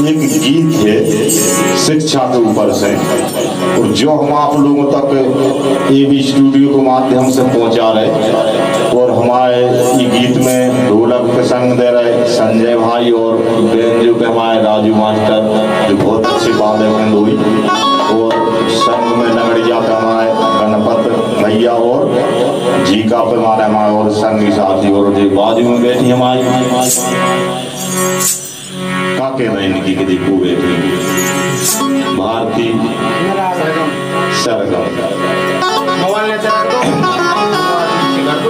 एक गीत है शिक्षा के ऊपर से, और जो हम आप लोगों तक एबी स्टूडियो के माध्यम से पहुंचा रहे। और हमारे ये गीत में ढोलक के संग दे रहे संजय भाई, और बेंजो पे हमारे राजू मास्टर जो बहुत अच्छी बात है हुई, और संग में नगड़िया पे हमारे गणपत भैया, और जीका पे हमारे और संगी साथी, और जो बाजू में बैठी हमारी काके इनकी कि देखो बेटी भारती सरगम,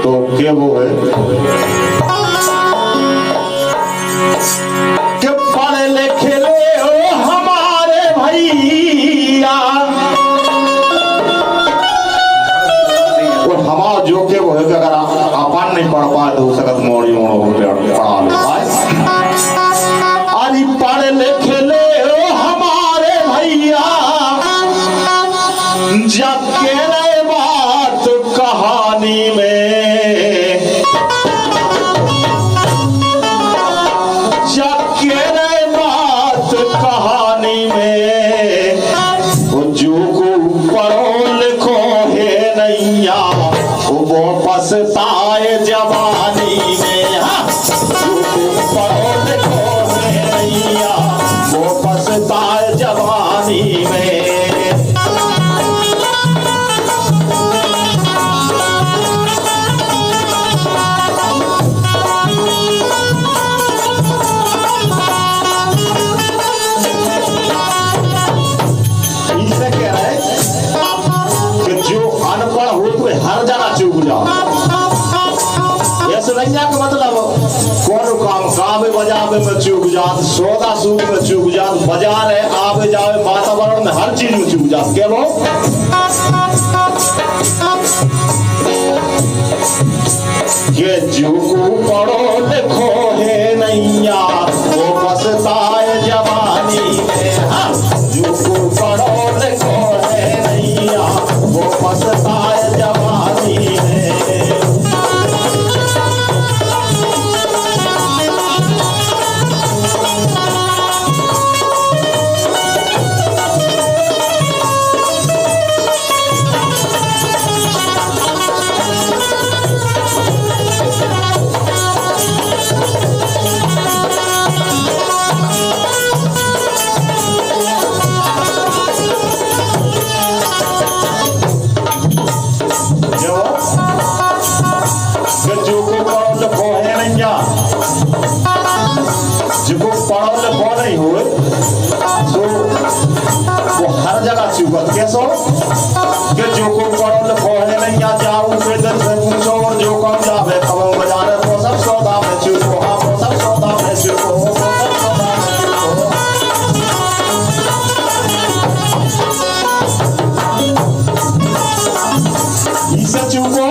तो क्या वो है कि पढ़े लिखे ले हो हमारे भैया, और हमारा जो के वो है कि अगर अपन नहीं पढ़ पाए तो सकत मोड़ी मोड़ो पढ़ा लो पाए। अरे पढ़ लिख ले हो हमारे भैया, जब के रहे बात कहानी में, जब के रहे बात कहानी में, जो को पढ़ो लिखो है नैया वो पछताए जवानी में। जो को पढ़ो लिखो है नैया वो पछताए जवानी में। हर जगह चूक जाओ, ऐसे नहीं कि मतलब कौन काम काबे बजावे में चूक जात, सौदा सूद में चूक जात, बाजार है आवे जावे वातावरण में हर चीज में चूक जात। क्या वो ये जो को पढ़ो लिखो है नैया वो पछताए जवानी में। हाँ, जो को पढ़ो लिखो है नैया वो पछताए जवानी में। जिसको पढ़ो लिखो नहीं हो तो वो हर जगह चुकत कैसो कि जो को पढ़ो लिखो है नहीं या जाओ वेदन से पूछो, और जो कम जावे कमो बाजार वो सब सौदा में चुको। हाँ, वो सब सौदा में चुको, वो सब सौदा में इसे चुको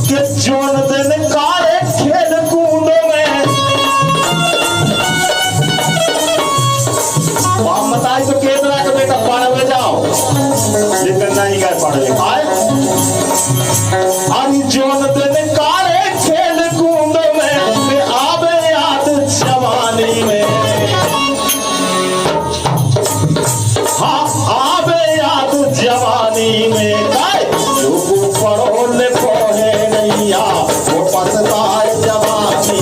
कि जोन दिन काले खेल कूद में आप बताइए तो केतरा के बेटा पढ़ जाओ, लेकिन नहीं गए पढ़े आए। अरे जोन दिन काले खेल कूद में आवे याद जवानी में। हाँ, आवे याद जवानी में। जो पढ़ो लिखो है नैया वो पछताए जवानी।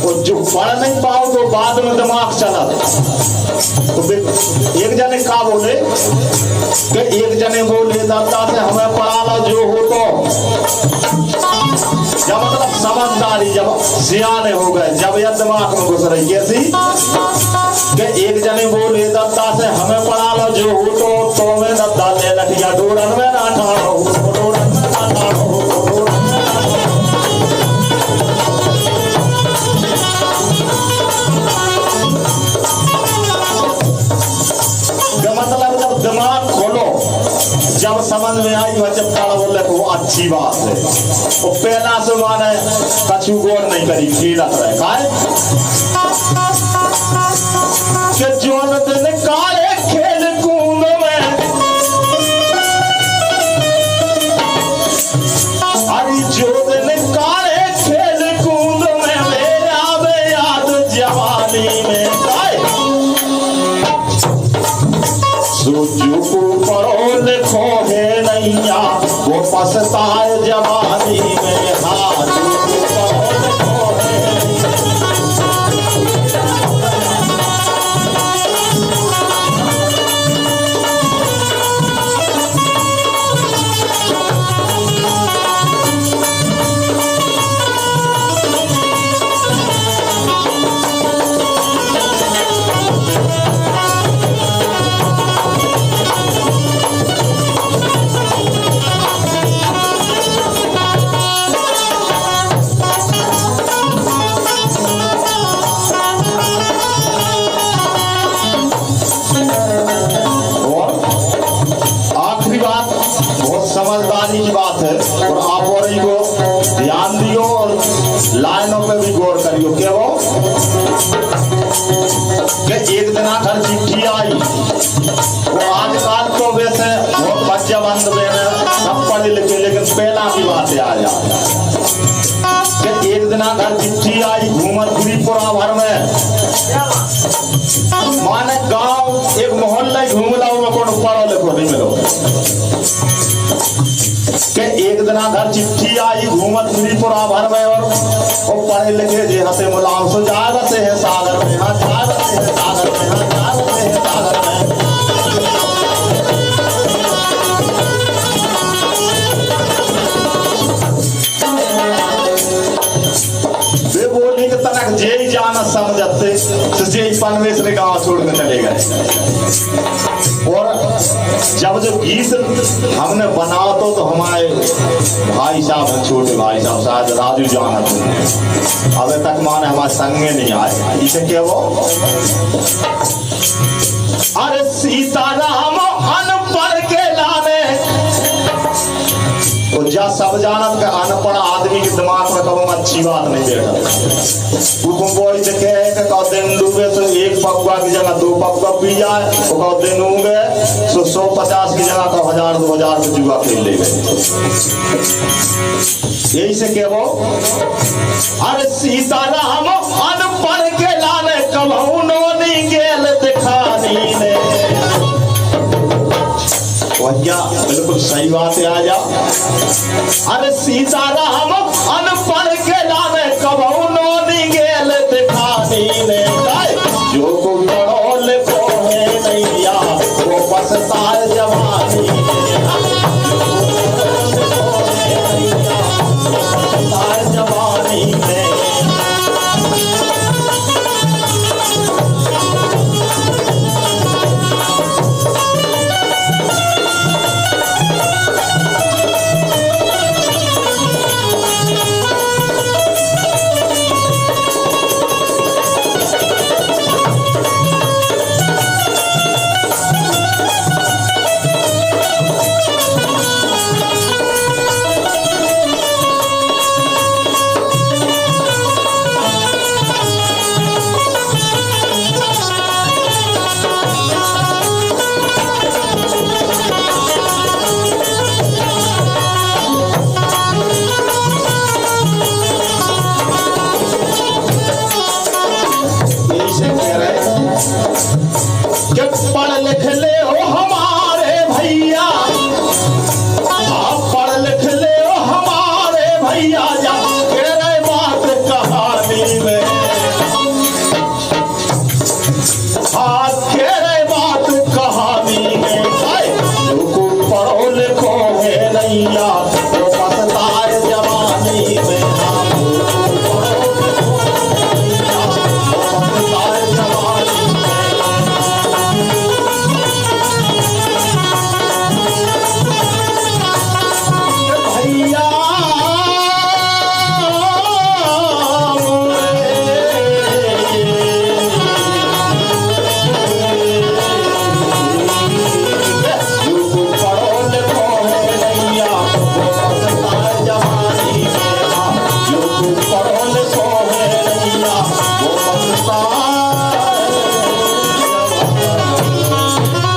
और जो पढ़ नहीं पाओ तो बाद में दिमाग चला। तो एक जने का बोले कि एक जने बोले दाता से हमें पढ़ा लो जो हो तो, जब मतलब समझदारी जब सियाने हो गए, जब यह दिमाग में घुस रही कैसी कि एक जने बोले दाता से हमें पढ़ा लो जो हो तो में दत्ता ले लखिया डोरन में ना ठाड़ो, डोरन में ना ठाड़ो। पढ़ बोले वो अच्छी बात है। वो पहला से माने कछु गौर नहीं करी खेलत रहे काहे कि जोन दिन काले खेल कूद में अरे जो दिन काले खेल कूद में मेरा आवे याद जवानी में सोचो को पढ़ो लिखो है नैया वो पछताए जवानी में हाँ समझदारी की बात है और आप और को ध्यान दियो और लाइनों पे भी गौर करियो क्या वो कि एक दिन घर चिट्ठी आई वो आजकल तो वैसे बहुत बच्चा बंद में सब पढ़े लिखे लेकिन पहला की बात आ जाए कि एक दिन घर चिट्ठी आई घूमत पूरा भर में माने गांव एक मोहल्ला घूम लाओ में कौन पढ़ो लिखो नहीं मिलो के एक दिन घर चिट्ठी आई घूमत पूरा भर में और पढ़े लिखे जे हसे मुलाम सो जागते हैं सागर में हाँ जागते हैं सागर में हाँ जागते हैं सागर में वे बोली कि तनक जे ही जाना समझते तो जे ही पनवेश ने गाँव छोड़ कर चले गए। और जब जो गीत हमने बनाओ तो हमारे भाई साहब छोटे भाई साहब शायद राजू जाना अभी तक माने हमारे संगे नहीं आए इसे क्या वो अरे सीताराम अनपढ़ के लाने तो जा सब जानत के अनपढ़ आदमी के दिमाग में कब अच्छी बात नहीं बैठा बोई देखे है कि दिन डूबे तो एक पकवा की जगह 2 पकवा पी जाए तो दिन डूबे तो 150 की जगह तो 1000-2000 में जुआ खेल ले गए। यही से क्या वो अरे सीताराम अनपढ़ के लाने कबहू नोनी गेल दिखानी ने क्या बिल्कुल सही बात है आ जा अरे सीताराम अनपढ़ के लाने कबहू